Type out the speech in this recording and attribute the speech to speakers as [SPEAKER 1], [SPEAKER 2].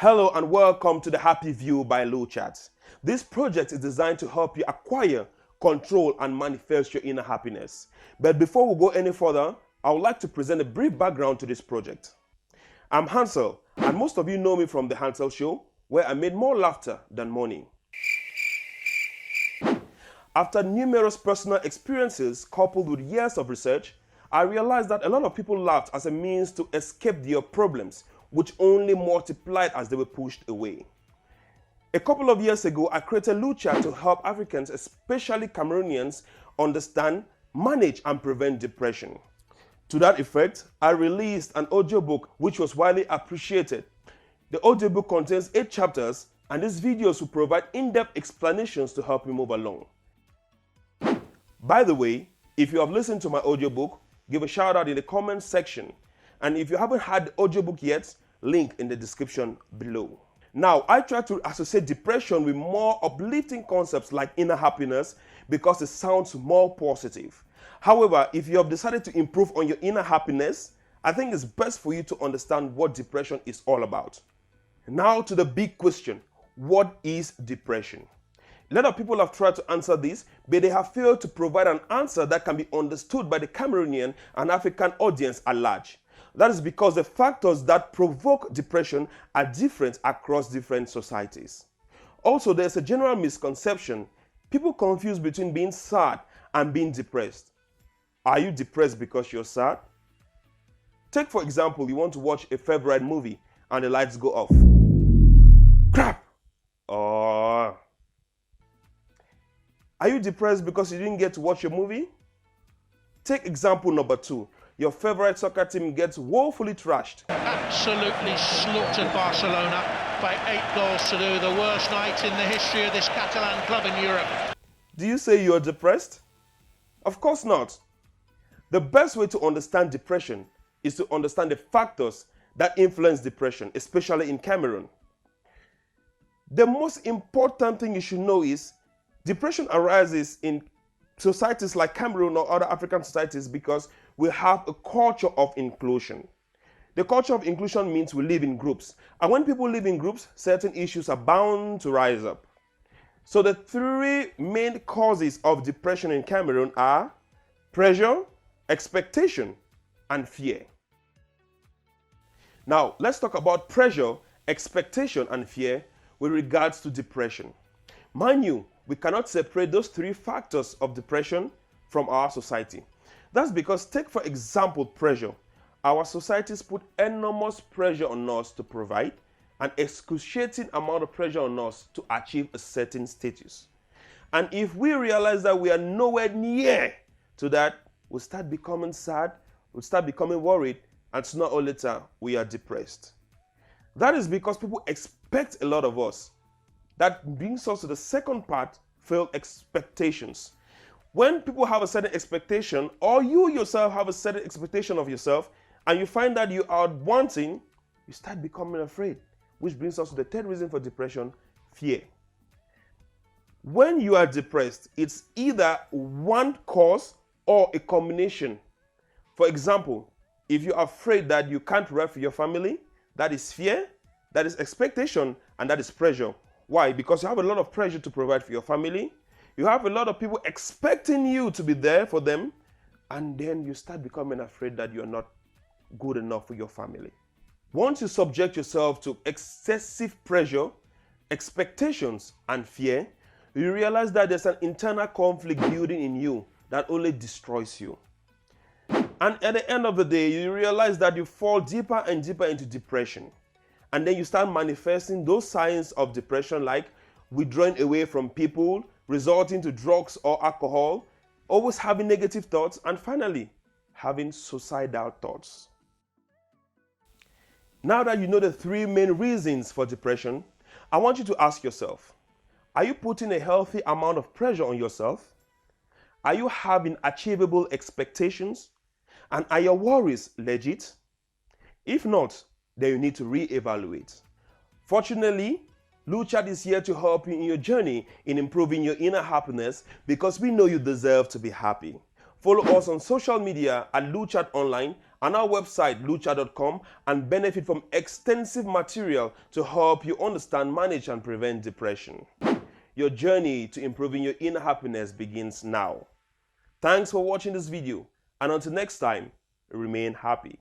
[SPEAKER 1] Hello and welcome to the Happy View by LouChat. This project is designed to help you acquire, control, and manifest your inner happiness. But before we go any further, I would like to present a brief background to this project. I'm Hansel, and most of you know me from The Hansel Show, where I made more laughter than money. After numerous personal experiences coupled with years of research, I realized that a lot of people laughed as a means to escape their problems, which only multiplied as they were pushed away. A couple of years ago, I created LouChat to help Africans, especially Cameroonians, understand, manage, and prevent depression. To that effect, I released an audiobook which was widely appreciated. The audiobook contains 8 chapters, and these videos will provide in-depth explanations to help you move along. By the way, if you have listened to my audiobook, give a shout out in the comments section. And if you haven't had the audiobook yet, link in the description below. Now, I try to associate depression with more uplifting concepts like inner happiness because it sounds more positive. However, if you have decided to improve on your inner happiness, I think it's best for you to understand what depression is all about. Now to the big question, what is depression? A lot of people have tried to answer this, but they have failed to provide an answer that can be understood by the Cameroonian and African audience at large. That is because the factors that provoke depression are different across different societies. Also, there's a general misconception. People confuse between being sad and being depressed. Are you depressed because you're sad? Take, for example, you want to watch a favorite movie and the lights go off. Crap! Oh. Are you depressed because you didn't get to watch your movie? Take example number 2. Your favorite soccer team gets woefully trashed.
[SPEAKER 2] Absolutely slaughtered Barcelona by 8 goals to 2, the worst night in the history of this Catalan club in Europe.
[SPEAKER 1] Do you say you're depressed? Of course not. The best way to understand depression is to understand the factors that influence depression, especially in Cameroon. The most important thing you should know is depression arises in societies like Cameroon or other African societies because we have a culture of inclusion. The culture of inclusion means we live in groups. And when people live in groups, certain issues are bound to rise up. So the 3 main causes of depression in Cameroon are pressure, expectation, and fear. Now, let's talk about pressure, expectation, and fear with regards to depression. Mind you, we cannot separate those 3 factors of depression from our society. That's because, take for example, pressure. Our societies put enormous pressure on us to provide, an excruciating amount of pressure on us to achieve a certain status. And if we realize that we are nowhere near to that, we'll start becoming sad, we'll start becoming worried, and sooner or later, we are depressed. That is because people expect a lot of us. That brings us to the second part, failed expectations. When people have a certain expectation, or you yourself have a certain expectation of yourself, and you find that you are wanting, you start becoming afraid, which brings us to the 3rd reason for depression, fear. When you are depressed, it's either one cause or a combination. For example, if you're afraid that you can't provide for your family, that is fear, that is expectation, and that is pressure. Why? Because you have a lot of pressure to provide for your family. You have a lot of people expecting you to be there for them. And then you start becoming afraid that you're not good enough for your family. Once you subject yourself to excessive pressure, expectations, and fear, you realize that there's an internal conflict building in you that only destroys you. And at the end of the day, you realize that you fall deeper and deeper into depression. And then you start manifesting those signs of depression like withdrawing away from people, resorting to drugs or alcohol, always having negative thoughts, and finally, having suicidal thoughts. Now that you know the 3 main reasons for depression, I want you to ask yourself, are you putting a healthy amount of pressure on yourself? Are you having achievable expectations? And are your worries legit? If not, then you need to reevaluate. Fortunately, LouChat is here to help you in your journey in improving your inner happiness because we know you deserve to be happy. Follow us on social media at LouChat Online on our website LouChat.com and benefit from extensive material to help you understand, manage, and prevent depression. Your journey to improving your inner happiness begins now. Thanks for watching this video, and until next time, remain happy.